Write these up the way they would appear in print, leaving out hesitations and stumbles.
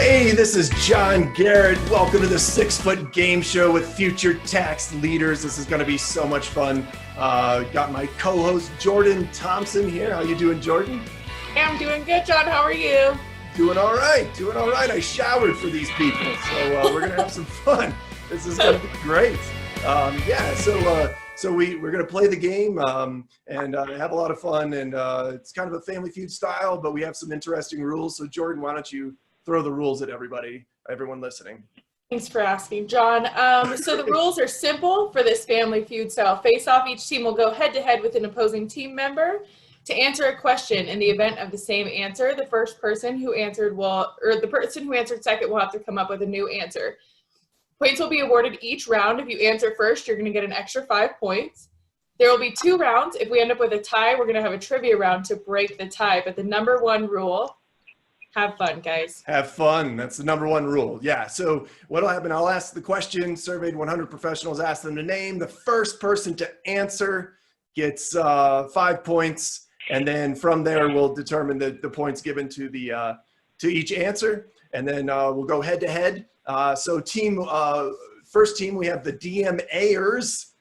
Hey, this is John Garrett. Welcome to the 6 Foot Game Show with future tax leaders. This is going to be so much fun. Got my co-host Jordan Thompson here. How you doing, Jordan? Hey, I'm doing good, John. How are you? Doing all right. I showered for these people, so we're going to have some fun. This is going to be great. So we're going to play the game and have a lot of fun. And it's kind of a Family Feud style, but we have some interesting rules. So Jordan, why don't you throw the rules at everyone listening. Thanks for asking, John. So the rules are simple for this Family Feud style face-off. Each team will go head-to-head with an opposing team member to answer a question. In the event of the same answer, the person who answered second will have to come up with a new answer. Points will be awarded each round. If you answer first, you're going to get an extra 5 points. There will be 2 rounds. If we end up with a tie, we're going to have a trivia round to break the tie. But the number one rule, have fun, guys. Have fun. That's the number one rule. Yeah. So what'll happen, I'll ask the question, surveyed 100 professionals, ask them to name. The first person to answer gets 5 points. And then from there, we'll determine the points given to to each answer. And then we'll go head to head. So first team, we have the DMA-ers,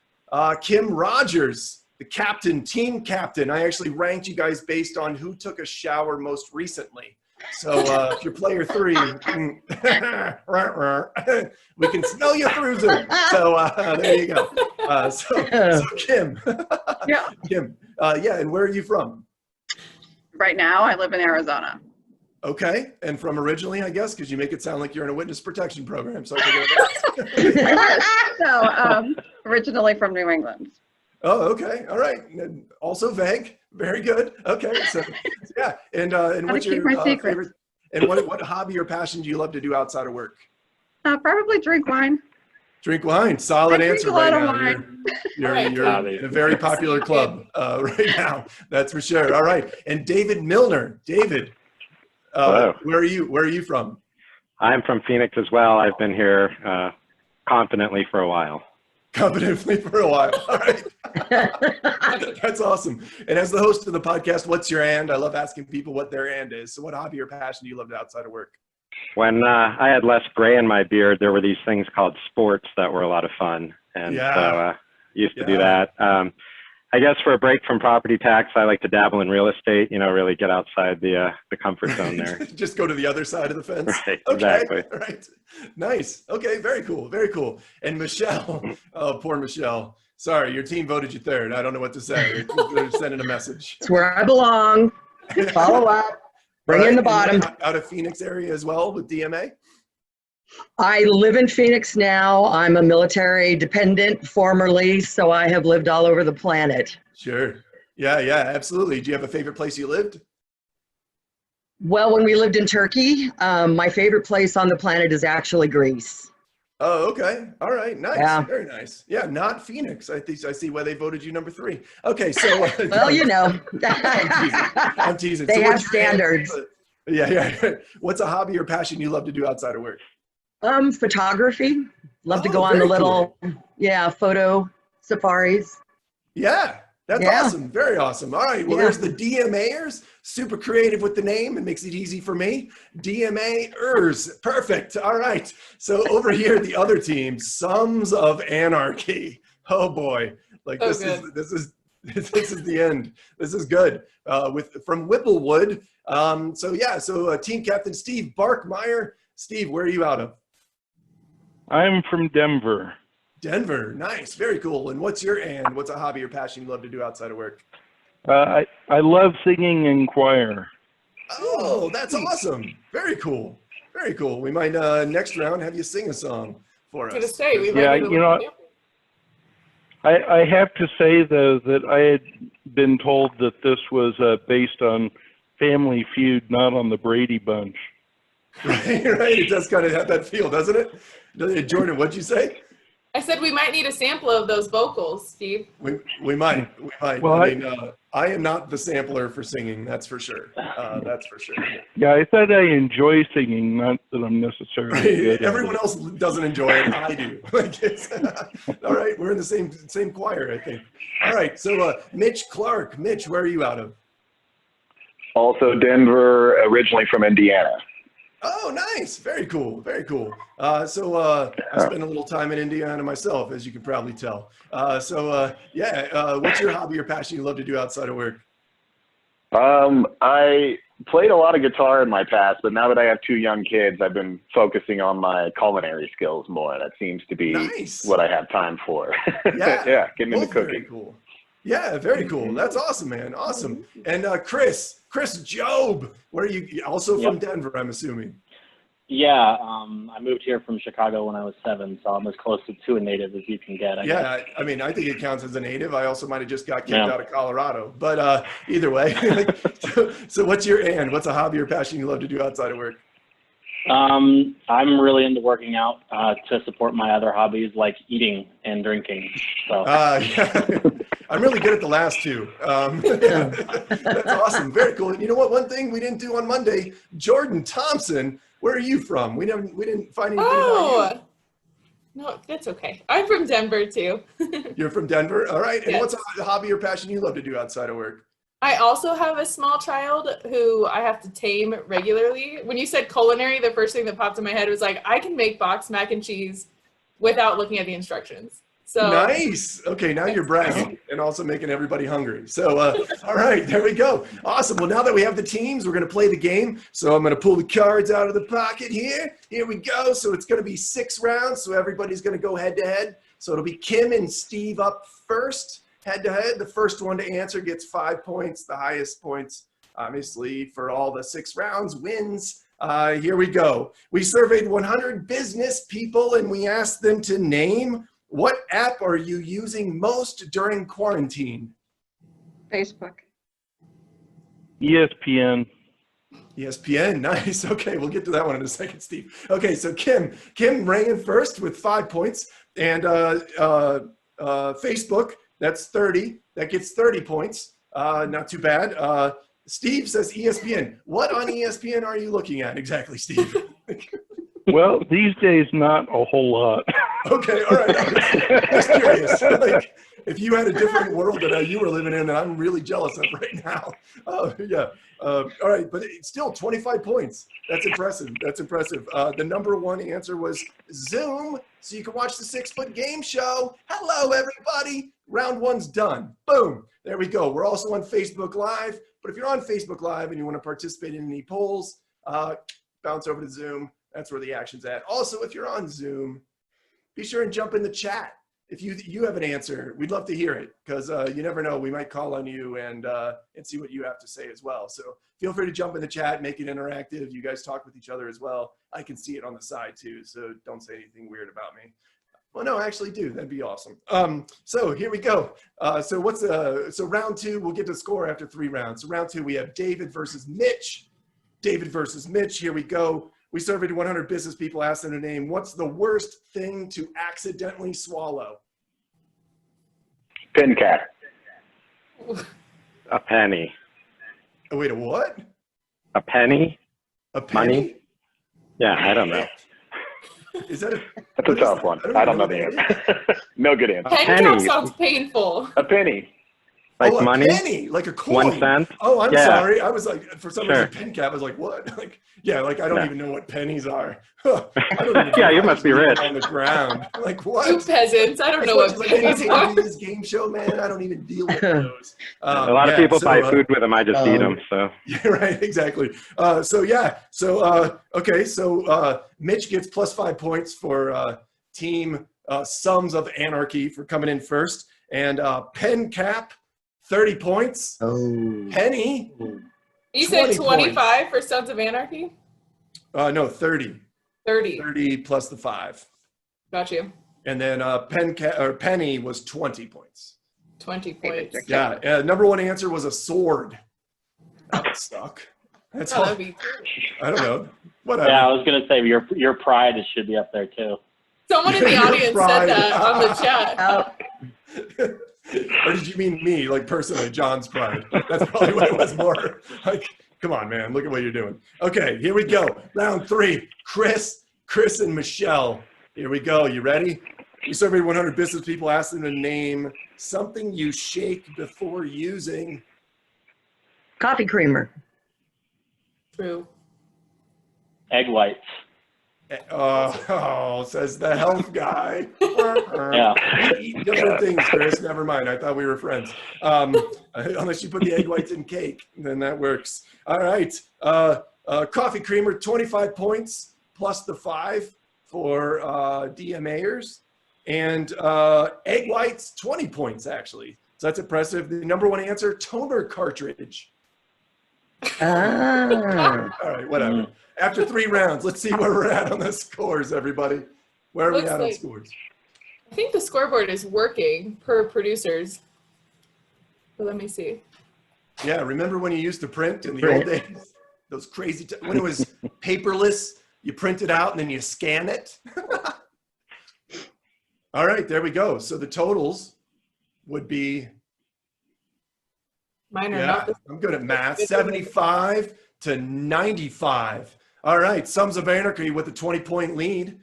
Kim Rogers, the team captain. I actually ranked you guys based on who took a shower most recently. So if you're player 3, we can smell you through Zoom. So there you go. So Kim. Yeah. Kim. And where are you from? Right now, I live in Arizona. Okay. And from originally, I guess, because you make it sound like you're in a witness protection program. So I No, originally from New England. Oh, okay. All right. And also vague. Very good. Okay. So yeah. And what's your favorite? And what hobby or passion do you love to do outside of work? Probably drink wine. Drink wine. Solid answer right now. Wine. You're in a very popular club right now. That's for sure. All right. And David Milner. David, where are you from? I'm from Phoenix as well. I've been here confidently for a while. Confidently for a while. All right. That's awesome. And as the host of the podcast, what's your and? I love asking people what their and is. So what hobby or passion do you love outside of work? When I had less gray in my beard, there were these things called sports that were a lot of fun. And so used to do that. I guess for a break from property tax, I like to dabble in real estate, really get outside the comfort zone there. Just go to the other side of the fence. Right, okay. Exactly. All right. Nice. Okay, very cool. Very cool. And Michelle, oh, poor Michelle. Sorry, your team voted you third. I don't know what to say. They're sending a message. It's where I belong. Follow up. Bring in the bottom. Out of Phoenix area as well with DMA? I live in Phoenix now. I'm a military dependent formerly, so I have lived all over the planet. Sure. Yeah, absolutely. Do you have a favorite place you lived? Well, when we lived in Turkey, my favorite place on the planet is actually Greece. Oh, okay. All right. Nice. Yeah. Very nice. Yeah, not Phoenix. I see why they voted you number 3. Okay, so. Well, I'm teasing. They have standards. Yeah. What's a hobby or passion you love to do outside of work? Photography. Love to go on the little, photo safaris. Yeah, that's awesome. Very awesome. All right. Well, there's the DMA-ers. Super creative with the name. It makes it easy for me. DMA-ers. Perfect. All right. So over here, the other team, Sons of Anarchy. Oh boy. Like this is the end. This is good. From Whipplewood. So team captain Steve Barkmeyer. Steve, where are you out of? I'm from Denver. Denver, nice, very cool. And what's your and? What's a hobby or passion you love to do outside of work? I love singing in choir. Oh, that's awesome. Very cool. Very cool. We might next round have you sing a song for us. I was gonna say, I have to say though that I had been told that this was based on Family Feud, not on the Brady Bunch. Right. It does kind of have that feel, doesn't it? Jordan, what'd you say? I said we might need a sample of those vocals, Steve. We might. Well, I am not the sampler for singing. That's for sure. Yeah, I said I enjoy singing, not that I'm necessarily good. Everyone else doesn't enjoy it. I do. All right, we're in the same choir, I think. All right, so Mitch Clark. Mitch, where are you out of? Also Denver, originally from Indiana. Oh, nice. Very cool. Very cool. I spent a little time in Indiana myself, as you can probably tell. What's your hobby or passion you love to do outside of work? I played a lot of guitar in my past, but now that I have 2 young kids, I've been focusing on my culinary skills more. That seems to be Nice. what I have time for. Yeah. Yeah, getting into Both very cooking. cool. Yeah, very cool. That's awesome, man. Awesome. And Chris Job, where are you? Also from Denver, I'm assuming. Yeah, I moved here from Chicago when I was 7, so I'm as close to a native as you can get. I guess. I mean, I think it counts as a native. I also might have just got kicked out of Colorado, but either way. So what's what's a hobby or passion you love to do outside of work? I'm really into working out to support my other hobbies like eating and drinking. So. I'm really good at the last two. That's awesome. Very cool. And you know what? One thing we didn't do on Monday, Jordan Thompson, where are you from? We didn't find anything about you. No, that's okay. I'm from Denver too. You're from Denver? All right. And Yes. what's a hobby or passion you love to do outside of work? I also have a small child who I have to tame regularly. When you said culinary, the first thing that popped in my head was like, I can make boxed mac and cheese without looking at the instructions. So Nice. Okay, now you're bragging and also making everybody hungry. So, all right, there we go. Awesome. Well, now that we have the teams, we're going to play the game. So I'm going to pull the cards out of the pocket here. Here we go. So it's going to be 6 rounds. So everybody's going to go head to head. So it'll be Kim and Steve up first, head to head. The first one to answer gets 5 points. The highest points, obviously, for all the 6 rounds wins. Here we go. We surveyed 100 business people and we asked them to name, what app are you using most during quarantine? Facebook. ESPN. ESPN, nice. Okay, we'll get to that one in a second, Steve. Okay, so Kim rang in first with 5 points, and Facebook, that's 30. That gets 30 points. Not too bad. Steve says ESPN. What on ESPN are you looking at exactly, Steve? Well, these days, not a whole lot. Okay, all right. I'm just curious. Like, if you had a different world that you were living in that I'm really jealous of right now. Oh, yeah. All right, but it's still 25 points. That's impressive. That's impressive. The number one answer was Zoom, so you can watch the 6-foot game show. Hello, everybody. Round 1's done. Boom. There we go. We're also on Facebook Live, but if you're on Facebook Live and you want to participate in any polls, bounce over to Zoom. That's where the action's at. Also, if you're on Zoom, be sure and jump in the chat. If you have an answer, we'd love to hear it, because you never know, we might call on you and see what you have to say as well. So feel free to jump in the chat, make it interactive. You guys talk with each other as well. I can see it on the side too, so don't say anything weird about me. Well, no, actually do. That'd be awesome. So here we go. So round 2, we'll get to score after 3 rounds. So round 2, we have David versus Mitch. David versus Mitch. Here we go. We surveyed 100 business people, asked them to name, what's the worst thing to accidentally swallow? Pin cap. A penny. Oh, wait, a what? A penny? A penny? Money? Yeah, I don't know. Is that That's a tough one. I don't know the answer. No good answer. pen count sounds painful. A penny. Like a money? penny, like a coin. 1 cent? Oh, I'm Yeah. sorry. I was like, for some reason, Sure. pen cap. I was like, what? Like, yeah, like I don't No. even know what pennies are. I don't even Yeah, know. you I must just be leave rich. them on the ground. Like what? You peasants. I don't know As what much as I pennies get are. to this game show, man, I don't even deal with those. A lot of people buy food with them. I just eat them. So Yeah, right, exactly. Okay, so Mitch gets plus 5 points for team Sums of Anarchy for coming in first, and Pen Cap, 30 points. Oh. Penny, You said 20 25 for Sons of Anarchy? no, 30. 30. 30 plus the 5. Got you. And then Penny was 20 points. 20 points. Yeah, number one answer was a sword. That would suck. That's Oh, all. that'd be I don't know. Whatever. Yeah, I was gonna say your pride should be up there too. Someone in the Your audience pride. said that on the chat. Oh, Or did you mean me, like personally, John's pride? That's probably what it was more. Like, come on, man, look at what you're doing. Okay, here we go. Round 3, Chris and Michelle. Here we go, you ready? We surveyed 100 business people, asked them to name something you shake before using. coffee creamer. True. Egg whites. Says the health guy. Yeah. We eat different things, Chris. Never mind. I thought we were friends. Unless you put the egg whites in cake, then that works. All right. Coffee creamer, 25 points plus the 5 for DMA-ers. And egg whites, 20 points, actually. So that's impressive. The number one answer, toner cartridge. Ah. All right, whatever. After 3 rounds, let's see where we're at on the scores, everybody. Where are we at on scores? I think the scoreboard is working per producers. But let me see. Yeah, remember when you used to print in the old days? Those crazy, when it was paperless, you print it out and then you scan it. All right, there we go. So the totals would be, Mine are not. I'm good at math, 75 to 95. All right, Sons of Anarchy with a 20-point lead.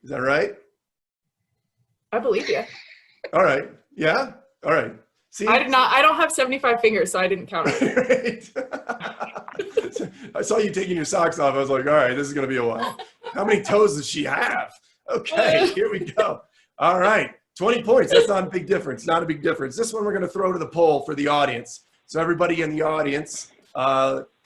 Is that right? I believe you. All right, yeah, all right. See, I don't have 75 fingers, so I didn't count it. I saw you taking your socks off. I was like, all right, this is going to be a while. How many toes does she have? Okay, here we go. All right, 20 points. That's not a big difference. Not a big difference. This one we're going to throw to the poll for the audience. So everybody in the audience,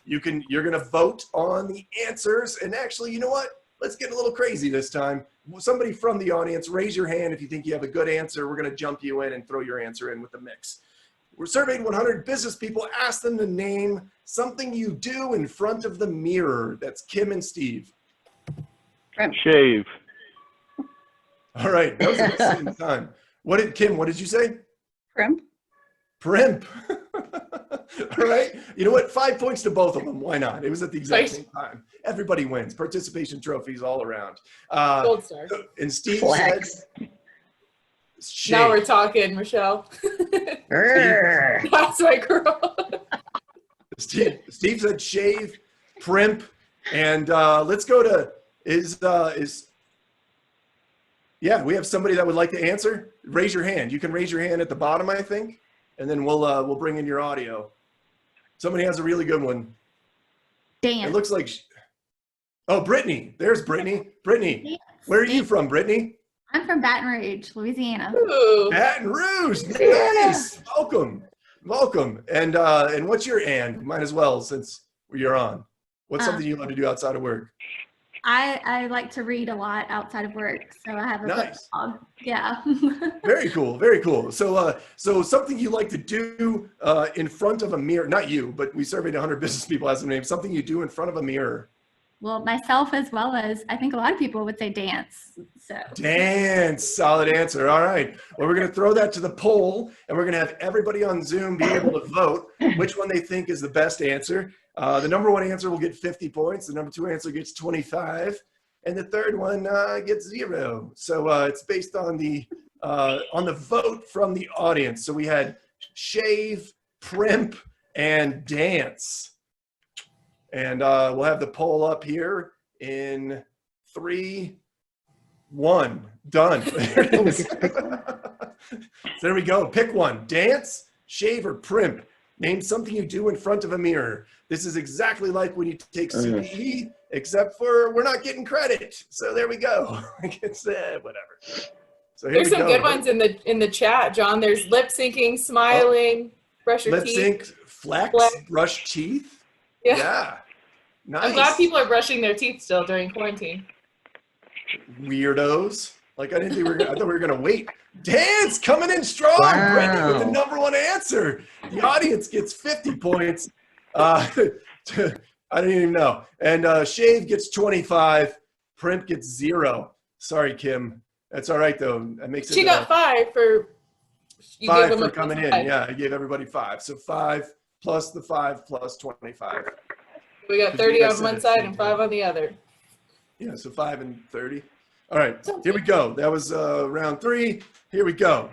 you're going to vote on the answers. And actually, you know what? Let's get a little crazy this time. Somebody from the audience, raise your hand if you think you have a good answer. We're going to jump you in and throw your answer in with the mix. We surveyed 100 business people, asked them to name something you do in front of the mirror. That's Kim and Steve. Shave. All right, that was at the same time. What did you say? Primp. Primp. All right, you know what? 5 points to both of them. Why not? It was at the exact same time. Everybody wins. Participation trophies all around. Gold star. And Steve Flex. said, Now we're talking, Michelle. That's my girl. Steve said shave, primp, and let's go to yeah, we have somebody that would like to answer. Raise your hand. You can raise your hand at the bottom, I think, and then we'll bring in your audio. Somebody has a really good one. Dance. It looks like, oh, Brittany. There's Brittany. Brittany, Dance. where are you from, Brittany? I'm from Baton Rouge, Louisiana. Ooh. Baton Rouge. Nice. Welcome. Welcome. And what's your might as well, since you're on. What's something you love to do outside of work? I like to read a lot outside of work, so I have a book blog. Yeah. Very cool. Very cool. So something you like to do in front of a mirror, not you, but we surveyed 100 business people as a name, something you do in front of a mirror. Well, myself as well as I think a lot of people would say dance. So Dance. Solid answer. All right. Well, we're going to throw that to the poll, and we're going to have everybody on Zoom be able to vote which one they think is the best answer. The number one answer will get 50 points. The number two answer gets 25. And the third one gets 0. So it's based on the vote from the audience. So we had shave, primp, and dance. And we'll have the poll up here in 3, 1. Done. There it is. So there we go. Pick one. Dance, shave, or primp. Name something you do in front of a mirror. This is exactly like when you take CPE, except for we're not getting credit. So there we go. It's whatever. So There's some good ones in the chat, John. There's lip syncing, smiling, brush your teeth. Lip sync, flex, brush teeth. Yeah. Nice. I'm glad people are brushing their teeth still during quarantine. Weirdos. Like I thought we were gonna wait. Dance coming in strong. Wow. Brittany with the number one answer. The audience gets 50 points. I don't even know. And shave gets 25. Primp gets 0. Sorry, Kim. That's all right though. That makes it. She got 5 for. You 5 gave them for coming in. Yeah, I gave everybody 5. So 5 plus the 5 plus 25. We got 30 on one side and 5 on the other. Yeah, so 5 and 30. All right, here we go. That was round 3. Here we go.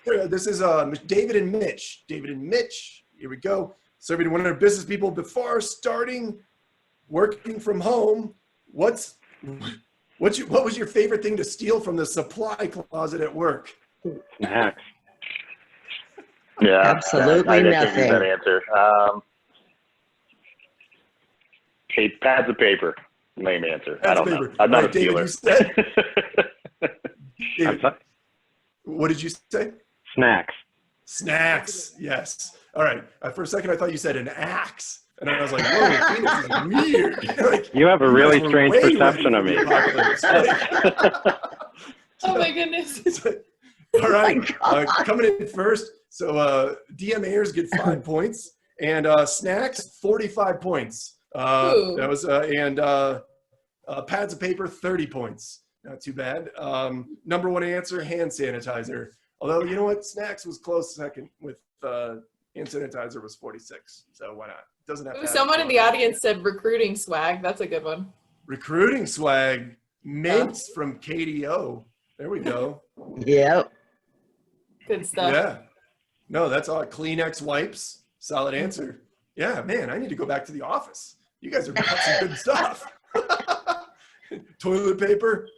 This is David and Mitch. David and Mitch, here we go. Surveyed 100 business people before starting working from home. What was your favorite thing to steal from the supply closet at work? Snacks. Yeah, Absolutely I didn't nothing. use that answer. Pads of paper. Lame answer. I Pads of don't know. paper. I'm not All right, a David, dealer. you said? I'm David, sorry. what did you say? Snacks. Snacks. Yes. All right. For a second, I thought you said an axe. And I was like, whoa, Phoenix is weird. Like, You have a really guys were strange way ready perception for of the me. apocalypse. Like, Oh my goodness. all right. Coming in first. So DMA-ers get 5 points. And snacks, 45 points. That was, and pads of paper, 30 points. Not too bad. Number one answer, hand sanitizer. Although, you know what? Snacks was close second with hand sanitizer was 46. So why not? Doesn't have to. Someone in the audience said recruiting swag. That's a good one. Recruiting swag, mints from KDO. There we go. Yep. Good stuff. Yeah. No, that's all. Kleenex wipes. Solid answer. Yeah, man, I need to go back to the office. You guys are got some good stuff. Toilet paper.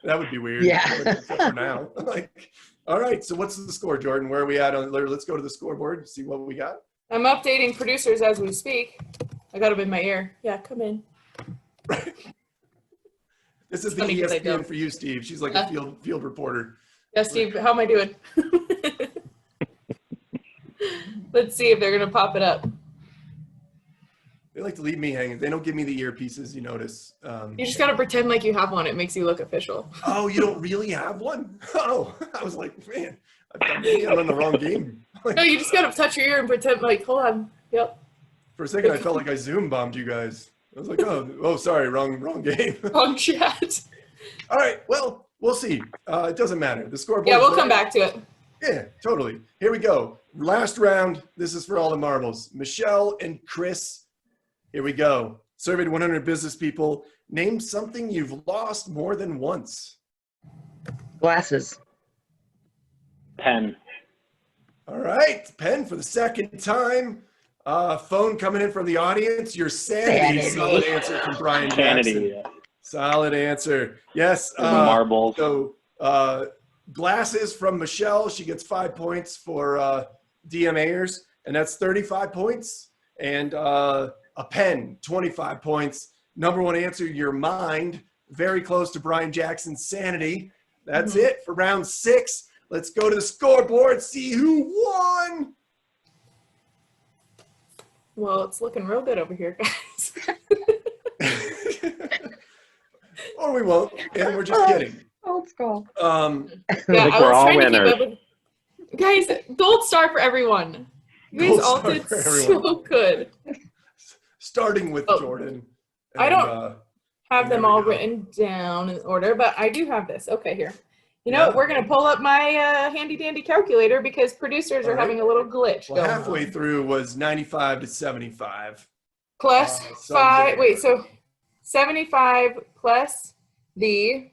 That would be weird. Yeah. Except for now. Like, all right. So what's the score, Jordan? Where are we at? Let's go to the scoreboard and see what we got. I'm updating producers as we speak. I got them in my ear. Yeah, come in. This is the Funny 'cause I ESPN don't. for you, Steve. She's like a field reporter. Yeah, Steve, how am I doing? Let's see if they're going to pop it up. They like to leave me hanging. They don't give me the earpieces, you notice. You just got to pretend like you have one. It makes you look official. Oh, you don't really have one? Oh, I was like, man, I'm on the wrong game. Like, No, you just got to touch your ear and pretend like, hold on. Yep. for a second, I felt like I Zoom bombed you guys. I was like, oh, sorry, wrong game. Wrong chat. All right, well, we'll see. It doesn't matter. The scoreboard. Yeah, we'll come back to it. Yeah, totally. Here we go. Last round. This is for all the marbles. Michelle and Chris. Here we go. Surveyed 100 business people. Name something you've lost more than once. Glasses. Pen. All right, pen for the second time. Phone coming in from the audience. Your sanity. Solid answer from Brian Jackson. Sanity. Yeah. Solid answer. Yes. Marbles. So glasses from Michelle. She gets 5 points for DMA-ers, and that's 35 points. And a pen, 25 points. Number one answer, your mind. Very close to Brian Jackson's sanity. That's it for round 6. Let's go to the scoreboard, see who won. Well, it's looking real good over here, guys. Or we won't, and we're just kidding. Old school. Yeah, Like I we're was all trying to keep winners. up with... Guys, gold star for everyone. You guys Gold all star did for so everyone. good. Starting with Oh, Jordan. I don't have there them we all go. written down in order, but I do have this. Okay, here. You know, Yeah. we're going to pull up my handy dandy calculator because producers All are right. having a little glitch Well, going halfway on. through was 95 to 75. Plus so 5, good. wait, so 75 plus the,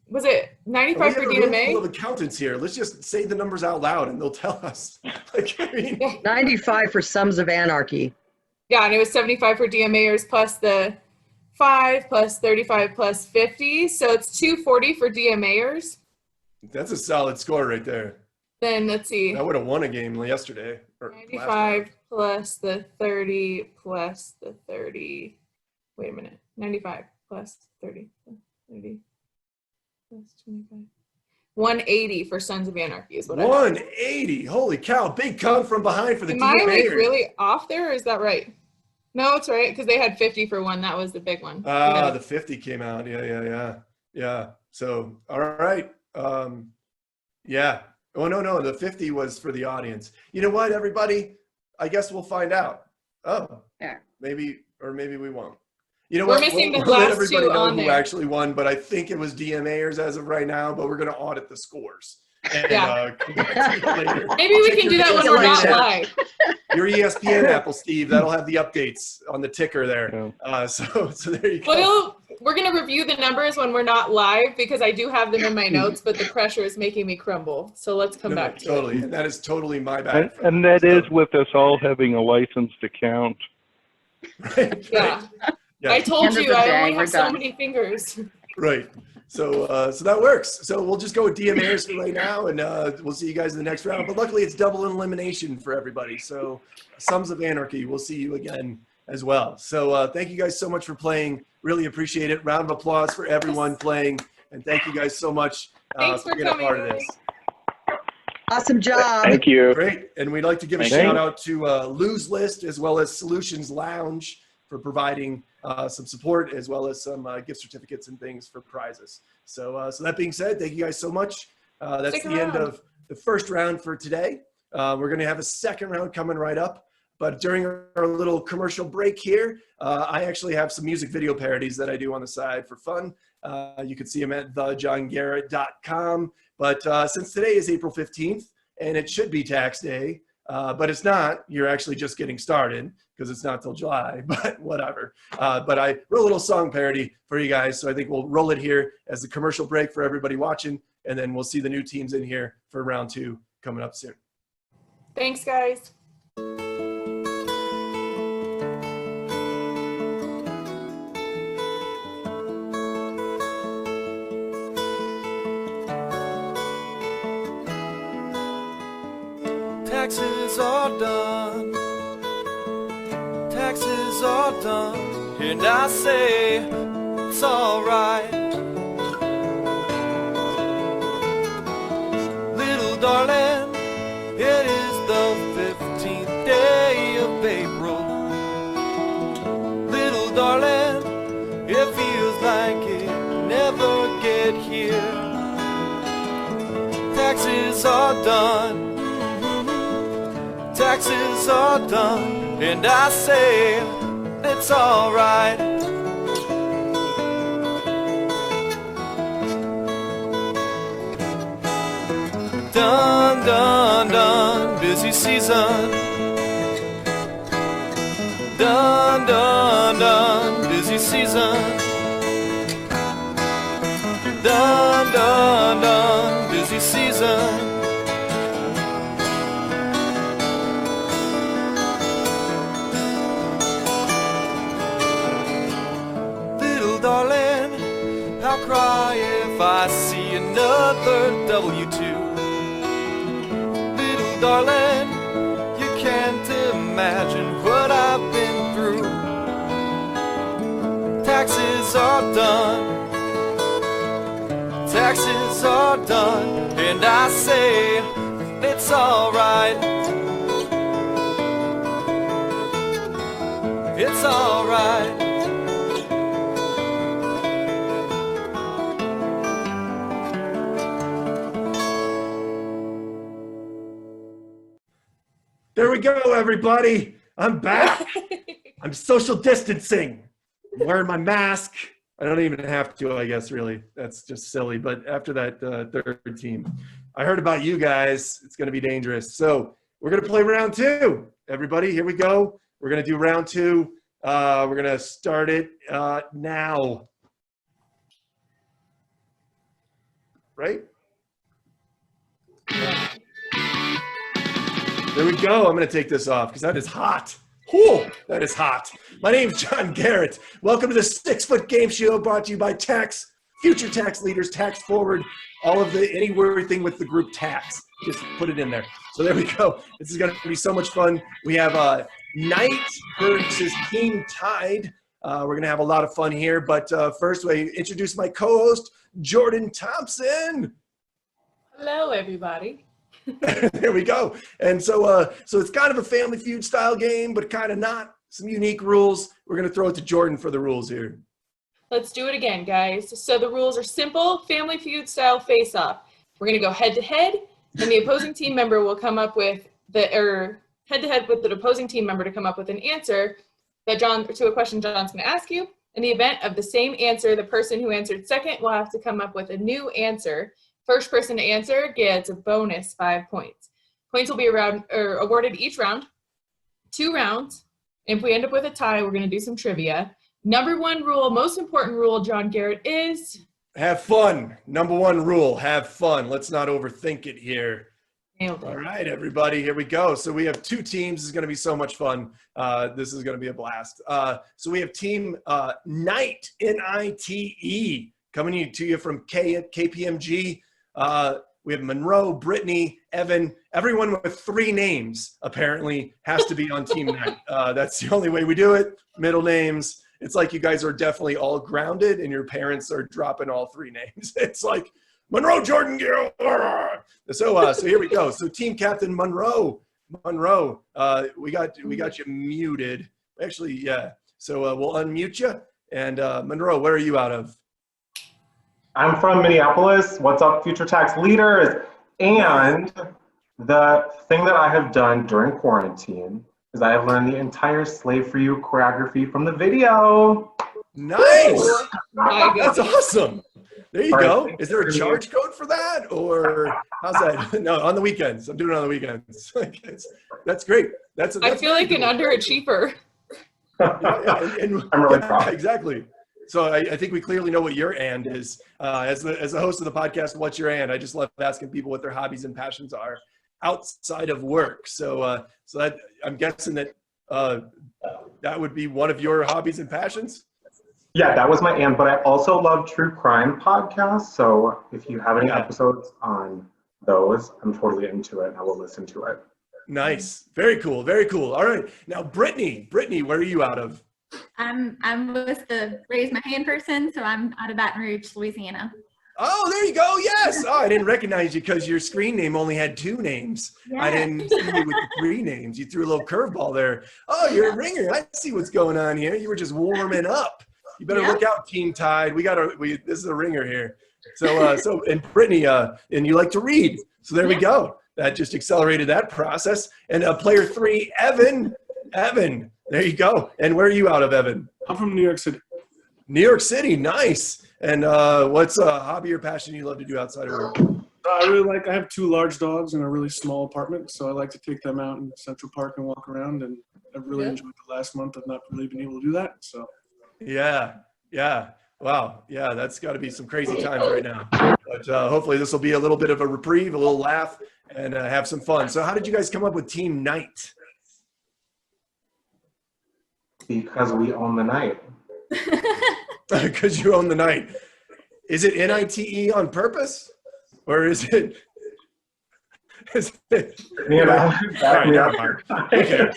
was it We 95 have for a room full DMA? of accountants here. Let's just say the numbers out loud and they'll tell us. Like, I mean, 95 for Sons of Anarchy. Yeah, and it was 75 for DMA-ers plus the 5 plus 35 plus 50. So it's 240 for DMA-ers. that's a solid score right there. Then let's see. I would have won a game yesterday. Or last 95 round. plus the 30 plus the 30. Wait a minute. 95 plus 30 plus 30 plus 25. 180 for Sons of Anarchy is what I got. 180. Holy cow. Big come from behind for the Am I like DMA-ers. really off there or is that right? No, it's right because they had 50 for one. That was the big one. Ah, the 50 came out. Yeah. So, all right. Yeah. Oh, no. The 50 was for the audience. You know what, everybody? I guess we'll find out. Oh, Yeah. maybe we won't. You know We're what? missing the let last everybody two know on who there. actually won, but I think it was DMA-ers as of right now, but we're going to audit the scores. And, Yeah. come back to you later. Maybe we can do that when we're not live. Your ESPN Apple, Steve, that'll have the updates on the ticker there. So there you go. We're going to review the numbers when we're not live because I do have them in my notes, but the pressure is making me crumble. So let's come back to Totally. it. And that is totally my bad. And that is with us all having a licensed account. Right. Yeah. Yeah. I told End of you the I day, only we're have so done. many fingers. Right. So that works. So we'll just go with DMA-ers for right now, and we'll see you guys in the next round. But luckily, it's double elimination for everybody. So Sons of Anarchy, we'll see you again as well. So thank you guys so much for playing. Really appreciate it. Round of applause for everyone playing. And thank you guys so much for being a part of this. Awesome job. Thank you. Great. And we'd like to give a Thank you. shout out to Lose List as well as Solutions Lounge for providing some support as well as some gift certificates and things for prizes. So that being said, thank you guys so much. That's Stick the end around. of the first round for today. We're going to have a second round coming right up. But during our little commercial break here, I actually have some music video parodies that I do on the side for fun. You can see them at thejohngarrett.com. But since today is April 15th, and it should be tax day, but it's not. You're actually just getting started because it's not till July, but whatever. But I wrote a little song parody for you guys, so I think we'll roll it here as the commercial break for everybody watching, and then we'll see the new teams in here for round 2 coming up soon. Thanks, guys. Taxes are done, taxes are done, and I say it's alright. Little darling, it is the 15th day of April. Little darling, it feels like it never get here. Taxes are done, taxes are done, and I say it's alright. Done, done, done, busy season. Done, done, done, busy season. Done, done, done, busy season. Darling, I'll cry if I see another W2. Little darling, you can't imagine what I've been through. Taxes are done, taxes are done, and I say it's alright. It's alright. There we go, everybody. I'm back. I'm social distancing. I'm wearing my mask. I don't even have to, I guess, really. That's just silly. But after that third team, I heard about you guys. It's going to be dangerous. So we're going to play round 2. Everybody, here we go. We're going to do round 2. We're going to start it now. Right? There we go. I'm going to take this off because that is hot. Whew, that is hot. My name's John Garrett. Welcome to the 6-Foot Game Show brought to you by Tax, Future Tax Leaders, Tax Forward, all of the everything with the group Tax. Just put it in there. So there we go. This is going to be so much fun. We have NITE versus Team Tide. We're going to have a lot of fun here. But first, I introduce my co-host, Jordan Thompson. Hello, everybody. There we go. And so it's kind of a Family Feud style game, but kind of not. Some unique rules. We're going to throw it to Jordan for the rules here. Let's do it again, guys. So the rules are simple, Family Feud style face-off. We're going to go head-to-head, and the opposing team member will come up with head-to-head with the opposing team member to come up with an answer to a question John's going to ask you. In the event of the same answer, the person who answered second will have to come up with a new answer. First person to answer gets a bonus 5 points. Points will be awarded each round, 2 rounds. If we end up with a tie, we're going to do some trivia. Number 1 rule, most important rule, John Garrett, is? Have fun. Number 1 rule, have fun. Let's not overthink it here. Nailed it. All right, everybody, here we go. So we have 2 teams. This is going to be so much fun. This is going to be a blast. So we have team NITE, N-I-T-E, coming to you from KPMG. we have Monroe, Brittany, Evan. Everyone with 3 names apparently has to be on Team NITE. That's the only way we do it. Middle names. It's like you guys are definitely all grounded and your parents are dropping all 3 names. It's like Monroe, Jordan, Gill. So here we go. So team captain Monroe, we got you muted. Actually, yeah. So we'll unmute you. And Monroe, where are you out of? I'm from Minneapolis. What's up, future tax leaders? And the thing that I have done during quarantine is I have learned the entire Slave For You choreography from the video. Nice. That's awesome. There you go. Is there a charge code for that, or how's that? No, on the weekends. I'm doing it on the weekends. That's great. That's I feel like an underachiever. I'm really proud. Exactly. So I think we clearly know what your and is. As the host of the podcast, what's your and? I just love asking people what their hobbies and passions are outside of work. So that, I'm guessing that that would be one of your hobbies and passions. Yeah, that was my and, but I also love true crime podcasts. So if you have any episodes on those, I'm totally into it and I will listen to it. Nice. Very cool. Very cool. All right. Now, Brittany, where are you out of? I was the raise my hand person, so I'm out of Baton Rouge, Louisiana. Oh, there you go. Yes. Oh, I didn't recognize you because your screen name only had 2 names. Yeah. I didn't see you with the 3 names. You threw a little curveball there. Oh, you're a ringer. I see what's going on here. You were just warming up. You better look out, Team Tide. This is a ringer here. So and Brittany, and you like to read. So there we go. That just accelerated that process. And player 3, Evan, there you go. And where are you out of, Evan? I'm from New York City. New York City, nice. And what's a hobby or passion you love to do outside of work? I have 2 large dogs in a really small apartment, so I like to take them out in Central Park and walk around, and I've really enjoyed the last month of not really being able to do that, so. Yeah. Wow. Yeah, that's got to be some crazy times right now. But hopefully this will be a little bit of a reprieve, a little laugh, and have some fun. So how did you guys come up with Team NITE? Because we own the NITE. Because you own the NITE. Is it NITE on purpose? Or is it? You know, all right, okay.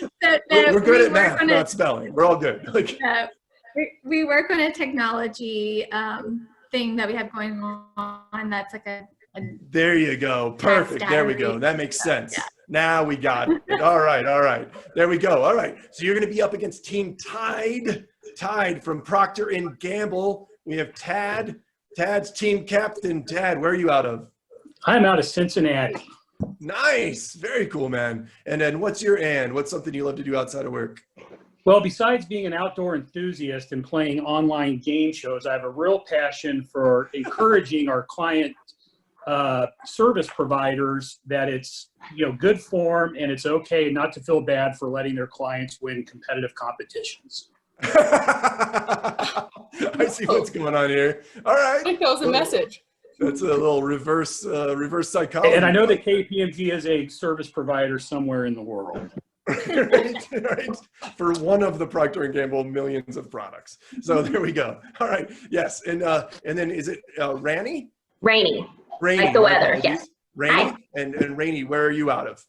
We're good at math, not spelling. We're all good. We work on a technology thing that we have going on that's like a there you go. Perfect. There we go. That makes sense. Yeah. Now we got it. All right. There we go. All right. So you're going to be up against Team Tide from Procter & Gamble. We have Tad's team captain. Tad, where are you out of? I'm out of Cincinnati. Nice. Very cool, man. And then what's your and? What's something you love to do outside of work? Well, besides being an outdoor enthusiast and playing online game shows, I have a real passion for encouraging our client service providers that it's good form and it's okay not to feel bad for letting their clients win competitive competitions. I see what's going on here. All right. I think that was a message. That's a little reverse psychology. And I know that KPMG is a service provider somewhere in the world. right. For one of the Procter & Gamble millions of products. So there we go. All right. Yes. And then is it Rainy? Rainy. Rainy. Like the weather, yes. Rainy. And Rainy, where are you out of?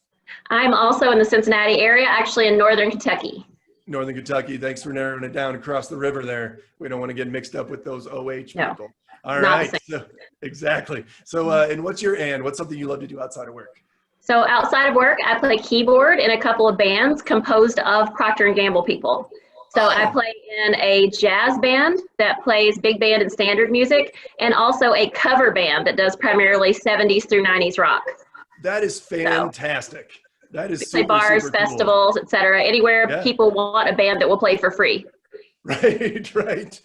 I'm also in the Cincinnati area, actually in northern Kentucky. Northern Kentucky. Thanks for narrowing it down across the river there. We don't want to get mixed up with those OH people. All right. So, exactly. So, and what's your and? What's something you love to do outside of work? So outside of work, I play keyboard in a couple of bands composed of Procter & Gamble people. So I play in a jazz band that plays big band and standard music, and also a cover band that does primarily 70s through 90s rock. That is fantastic. That is super, bars, super festivals, cool. Etc. Anywhere people want a band that will play for free. Right.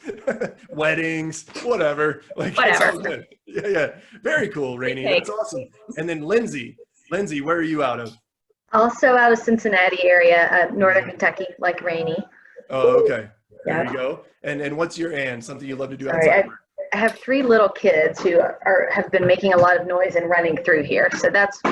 Weddings, whatever. Whatever. It's all good. Yeah. Very cool, Rainey. That's awesome. And then Lindsay, where are you out of? Also out of Cincinnati area, northern Kentucky, like Rainey. Oh, okay. There you go. And what's your and? Something you love to do outside work? I have 3 little kids who have been making a lot of noise and running through here. So that's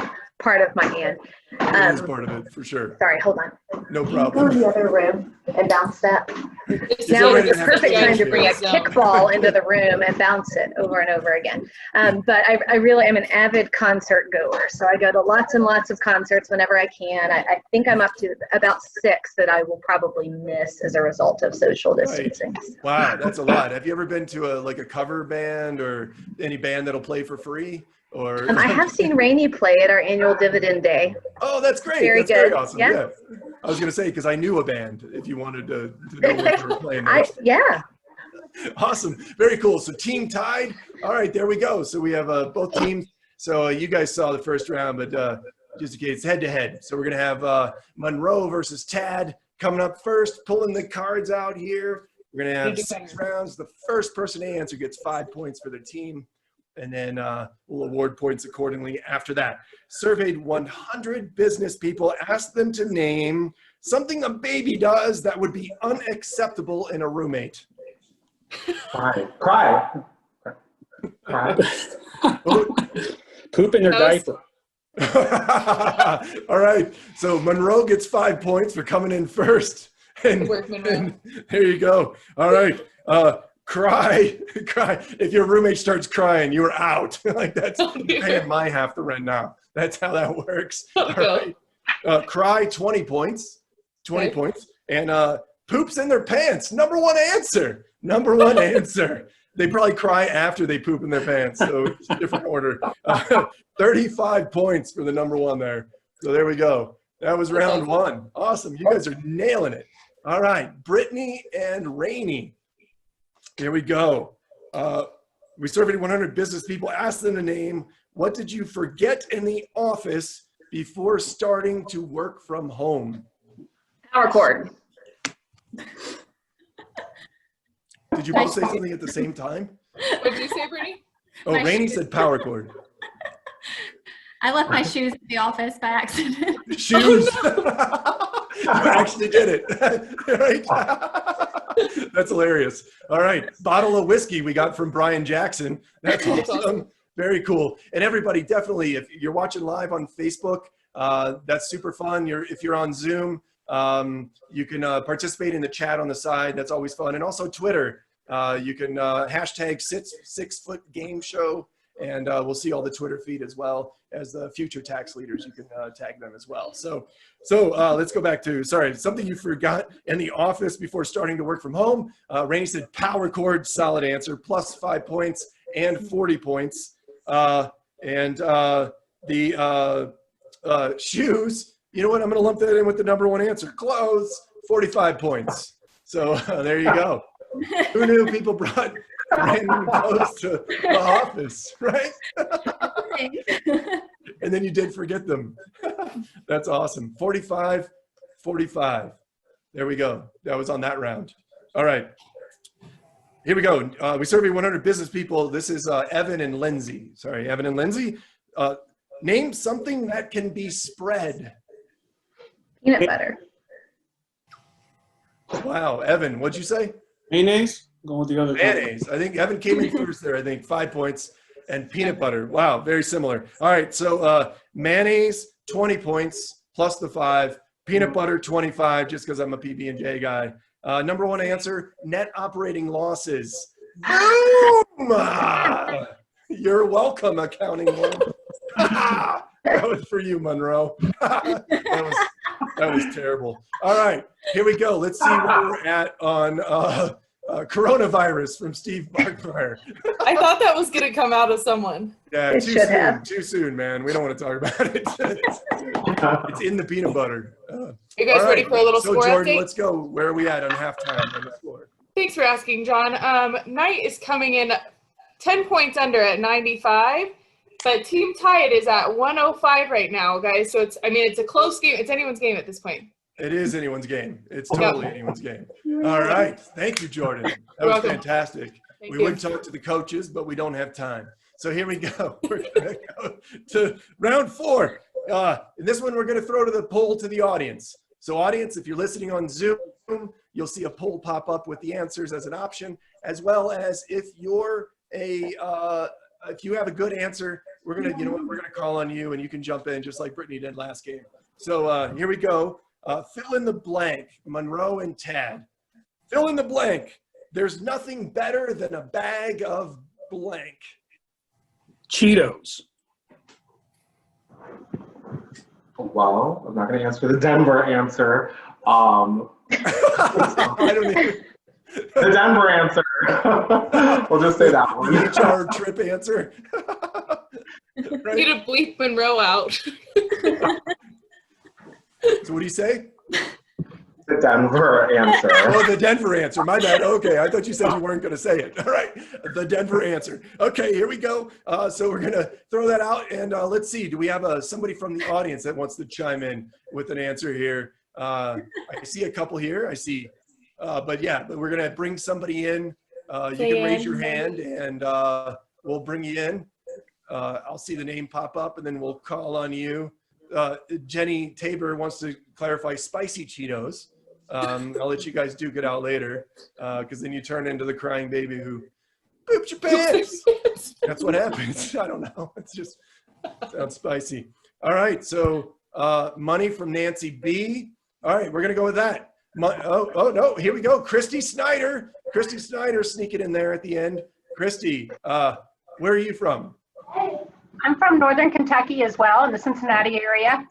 part of my hand. It is part of it, for sure. Sorry, hold on. No Go problem. to the other room and bounce that. Is Now it is the ready to perfect have time to a bring a zone? kickball into the room and bounce it over and over again. But I really am an avid concert goer. So I go to lots and lots of concerts whenever I can. I think I'm up to about 6 that I will probably miss as a result of social distancing. Wow, that's a lot. Have you ever been to a cover band or any band that'll play for free? Or I have seen Rainey play at our annual dividend day. Oh, that's great. Very That's good. very awesome. Yeah. Yeah. I was going to say, because I knew a band, if you wanted to know what they were playing. Yeah. Awesome. Very cool. So team tied. All right, there we go. So we have both teams. So you guys saw the first round, but just in case, head to head. So we're going to have Monroe versus Tad coming up first, pulling the cards out here. We're going to have 6 rounds. The first person to answer gets 5 points for their team. And then we'll award points accordingly after that. Surveyed 100 business people, asked them to name something a baby does that would be unacceptable in a roommate. Cry. Poop in their diaper. All right, so Monroe gets 5 points for coming in first. And there you go. All right. Cry. If your roommate starts crying, you're out. Like that's paying my half the rent now. That's how that works. All right. Cry, 20 points. 20 points. And poops in their pants. Number one answer. Number one answer. They probably cry after they poop in their pants. So it's a different order. 35 points for the number one there. So there we go. That was round one. Awesome. You guys are nailing it. All right. Brittany and Rainey. Here we go. We surveyed 100 business people, asked them to name, what did you forget in the office before starting to work from home? Power cord. Did you both say something at the same time? What did you say, Brittany? Oh, My Rainey shoes. said power cord. I left my shoes at the office by accident. Shoes. You actually did it. Right? That's hilarious. All right. Bottle of whiskey we got from Brian Jackson. That's awesome. Very cool. And everybody, definitely, if you're watching live on Facebook, that's super fun. If you're on Zoom, you can participate in the chat on the side. That's always fun. And also Twitter. You can hashtag 6 Foot Game Show. And we'll see all the Twitter feed as well as the future tax leaders. You can tag them as well. So let's go back to, sorry, something you forgot in the office before starting to work from home. Rainey said power cord, solid answer, plus 5 points and 40 points. And the shoes, you know what? I'm going to lump that in with the number one answer. Clothes, 45 points. So there you go. Who knew people brought random clothes to the office, right? And then you did forget them. That's awesome. 45, 45. There we go. That was on that round. All right. Here we go. We surveyed 100 business people. This is Evan and Lindsay. Sorry, Evan and Lindsay. Name something that can be spread. Peanut butter. Wow. Evan, what'd you say? Mayonnaise? Going with the other. Mayonnaise. I think Evan came in first there. I think 5 points. And peanut butter. Wow, very similar. All right, so mayonnaise, 20 points plus the 5. Peanut butter, 25, just because I'm a PB&J guy. Number one answer, net operating losses. Boom! You're welcome, accounting world. That was for you, Monroe. That was terrible. All right, here we go. Let's see where we're at on coronavirus from Steve Barkmeyer. I thought that was going to come out of someone. Yeah, too soon, man. We don't want to talk about it. It's in the peanut butter. You guys ready for a little so score Jordan, update? let's go. Where are we at on halftime on the score? Thanks for asking, John. NITE is coming in 10 points under at 95, but Team Tide is at 105 right now, guys. So it's a close game. It's anyone's game at this point. It is anyone's game. It's totally anyone's game. All right. Thank you, Jordan. That was fantastic. We would talk to the coaches, but we don't have time. So here we go. We're going to go to round 4. In this one, we're going to throw to the poll to the audience. So audience, if you're listening on Zoom, you'll see a poll pop up with the answers as an option, as well as if you're if you have a good answer, we're gonna, you know what, we're gonna call on you, and you can jump in just like Brittany did last game. So here we go. Fill in the blank. Monroe and Tad. Fill in the blank. There's nothing better than a bag of blank. Cheetos. Well, I'm not going to answer the Denver answer. I don't even. The Denver answer. We'll just say that one. The HR trip answer. Right? Need to bleep Monroe out. So what do you say? The Denver answer. Oh, the Denver answer. My bad. Okay, I thought you said you weren't going to say it. All right, the Denver answer. Okay, here we go. So we're going to throw that out, and let's see. Do we have somebody from the audience that wants to chime in with an answer here? I see a couple here. I see. But we're going to bring somebody in. You can raise your hand, and we'll bring you in. I'll see the name pop up, and then we'll call on you. Jenny Tabor wants to clarify spicy Cheetos. I'll let you guys duke it out later, because then you turn into the crying baby who poops your pants. That's what happens. I don't know. It's just sounds spicy. All right. So money from Nancy B. All right, we're gonna go with that. Oh no, here we go. Christy Snyder. Christy Snyder sneaking in there at the end. Christy, where are you from? I'm from Northern Kentucky as well, in the Cincinnati area.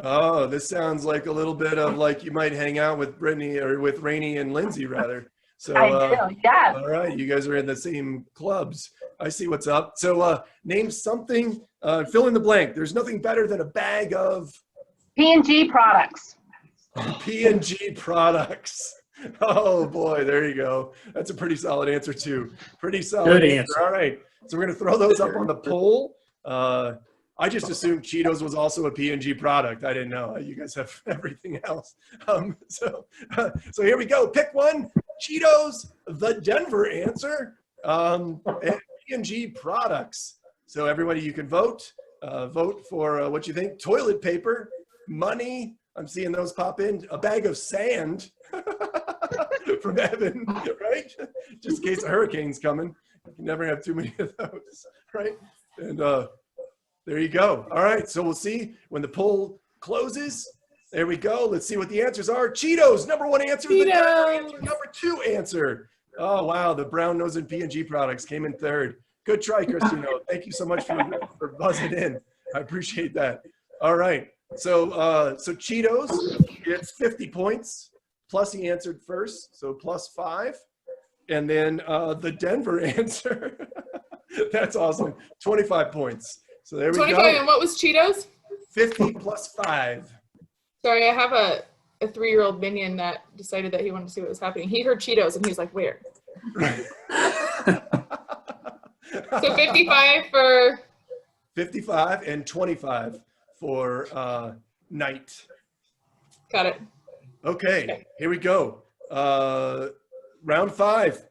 Oh, this sounds like a little bit of like you might hang out with Brittany or with Rainey and Lindsay rather. So I do, yeah. All right, you guys are in the same clubs. I see what's up. So name something, fill in the blank. There's nothing better than a bag of P&G products. P&G products. Oh boy, there you go. That's a pretty solid answer too. Pretty solid Good answer. All right, so we're gonna throw those up on the poll. I just assumed Cheetos was also a P&G product. I didn't know. You guys have everything else. So here we go. Pick one. Cheetos, the Denver answer, and P&G products. So everybody, you can vote. Vote for what you think. Toilet paper, money. I'm seeing those pop in. A bag of sand from Evan, right? Just in case a hurricane's coming. You can never have too many of those, right? And there you go. All right, so we'll see when the poll closes. There we go. Let's see what the answers are. Cheetos, number one answer. The Denver answer, number two answer. Oh, wow, the brown nose and P&G products came in third. Good try, Christino. Thank you so much for buzzing in. I appreciate that. All right, so Cheetos gets 50 points, plus he answered first, so plus 5. And then the Denver answer, that's awesome, 25 points. So there we 25, go. and what was Cheetos? 50 plus 5. Sorry, I have a 3-year-old minion that decided that he wanted to see what was happening. He heard Cheetos, and he was like, where? So 55 for? 55 and 25 for NITE. Got it. Okay, here we go. Round 5.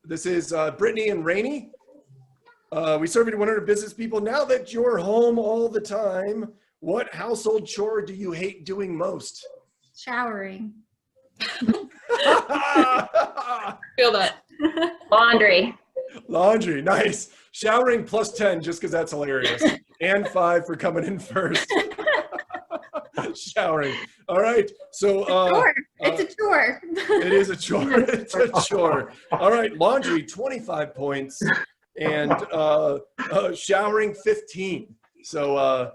This is Brittany and Rainey. We surveyed 100 business people. Now that you're home all the time, what household chore do you hate doing most? Showering. Feel that. Laundry. Laundry, nice. Showering plus 10, just because that's hilarious. And 5 for coming in first. Showering. All right. So Chore. It's a chore. It is a chore. It's a chore. All right. Laundry, 25 points. And showering, 15. So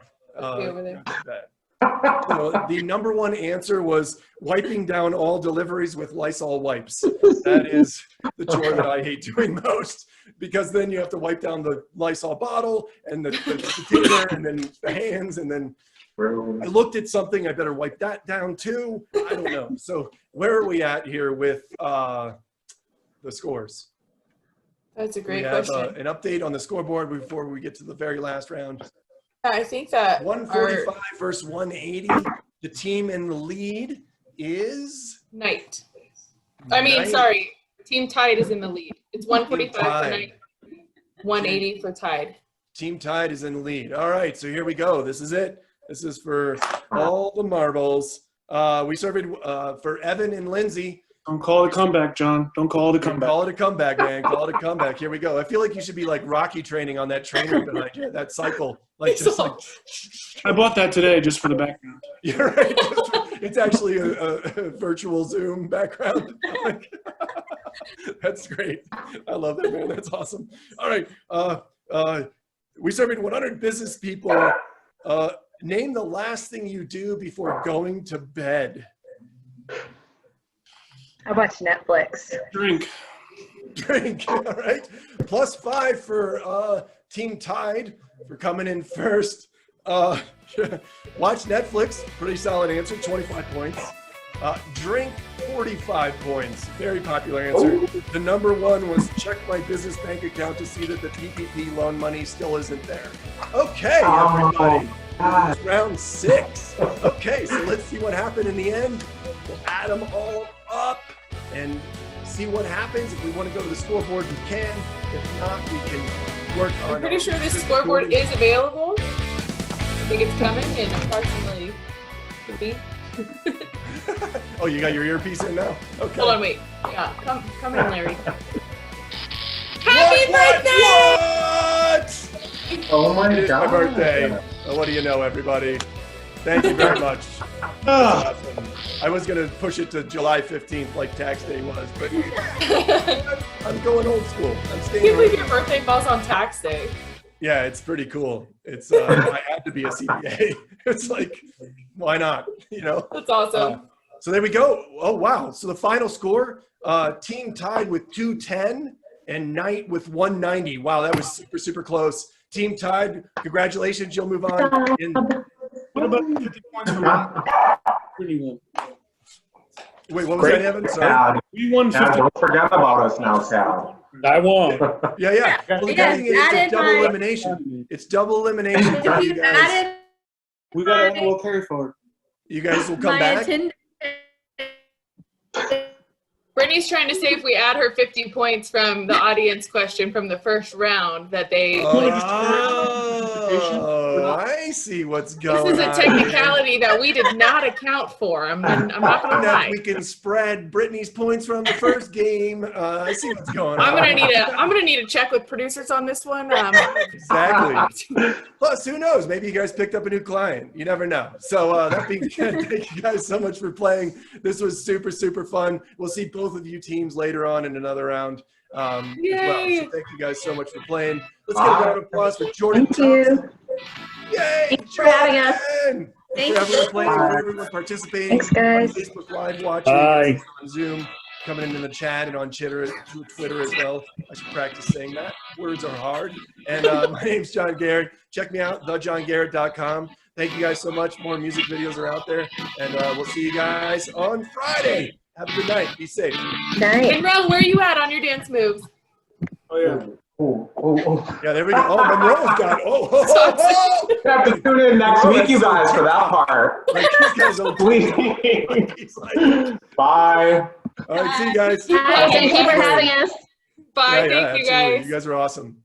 the number one answer was wiping down all deliveries with Lysol wipes. That is the chore that I hate doing most, because then you have to wipe down the Lysol bottle and the container and then the hands, and then I looked at something, I better wipe that down too. I don't know. So where are we at here with the scores? That's a great we have, question. An update on the scoreboard before we get to the very last round. I think that 145 versus 180. The team in the lead is NITE. I mean, NITE. sorry, Team Tide is in the lead. It's 145 for NITE, 180 for Tide. Team Tide is in the lead. All right, so here we go. This is it. This is for all the marbles. We surveyed for Evan and Lindsay. Don't call it a comeback, John. Don't call it a comeback. Call it a comeback, man. Call it a comeback. Here we go. I feel like you should be like Rocky training on that trainer behind you, that cycle. Like just like. I bought that today just for the background. You're right. It's actually a virtual Zoom background. That's great. I love that, man. That's awesome. All right. We surveyed 100 business people. Name the last thing you do before going to bed. I watch Netflix. Drink. All right. +5 for Team Tide for coming in first. Watch Netflix. Pretty solid answer. 25 points. Drink, 45 points. Very popular answer. Ooh. The number one was check my business bank account to see that the PPP loan money still isn't there. Okay, everybody. Round 6. Okay, so let's see what happened in the end. We'll add them all up and see what happens. If we want to go to the scoreboard, we can. If not, we can work on. I'm pretty sure this scoreboard is available. I think it's coming in approximately 50. Oh, you got your earpiece in now? Okay. Hold on, wait. Yeah, come in, Larry. Happy birthday! What? Oh my It is God. my birthday. Oh, what do you know, everybody? Thank you very much. Awesome. I was going to push it to July 15th like tax day was, but I'm going old school. I'm I staying can't believe home. your birthday falls on tax day. Yeah, it's pretty cool. It's I had to be a CPA. It's like, why not? You know? That's awesome. So there we go. Oh, wow. So the final score, Team Tide with 210 and NITE with 190. Wow, that was super, super close. Team Tide, congratulations. You'll move on. What about 50 points for Brittany won? Wait, what was that, Evan? Sorry. We won 50. Don't forget about us now, Sal. I won. Yeah. Well, the thing is, it's double elimination. It's double elimination. You guys, We got a little carry forward. you guys will come back. Brittany's trying to say if we add her 50 points from the audience question from the first round that they. Oh, I see what's going on. This is a technicality that we did not account for. I'm not gonna Now lie. we can spread Brittany's points from the first game. I see what's going on. I'm gonna need a check with producers on this one. Exactly. Plus, who knows? Maybe you guys picked up a new client. You never know. So that being said, thank you guys so much for playing. This was super, super fun. We'll see both of you teams later on in another round as well. So thank you guys so much for playing. Let's get a round of applause for Jordan. Thank you. Yay! Thanks for having us. Thank for everyone playing, for everyone participating. Thanks, guys. On Facebook Live watching, Bye. on Zoom, coming in the chat and on Twitter as well. I should practice saying that. Words are hard. And my name's John Garrett. Check me out, thejohngarrett.com. Thank you guys so much. More music videos are out there. And we'll see you guys on Friday. Have a good night. Be safe. Night. Monroe, where are you at on your dance moves? Oh, yeah. Yeah, there we go. Oh, Monroe's got it. Oh. You have to tune in next week, you guys, for that part. Like, these guys will Please. Bye. All right, see you guys. Hi, thank you for having us. Bye, Yeah, thank you absolutely. guys. You guys are awesome.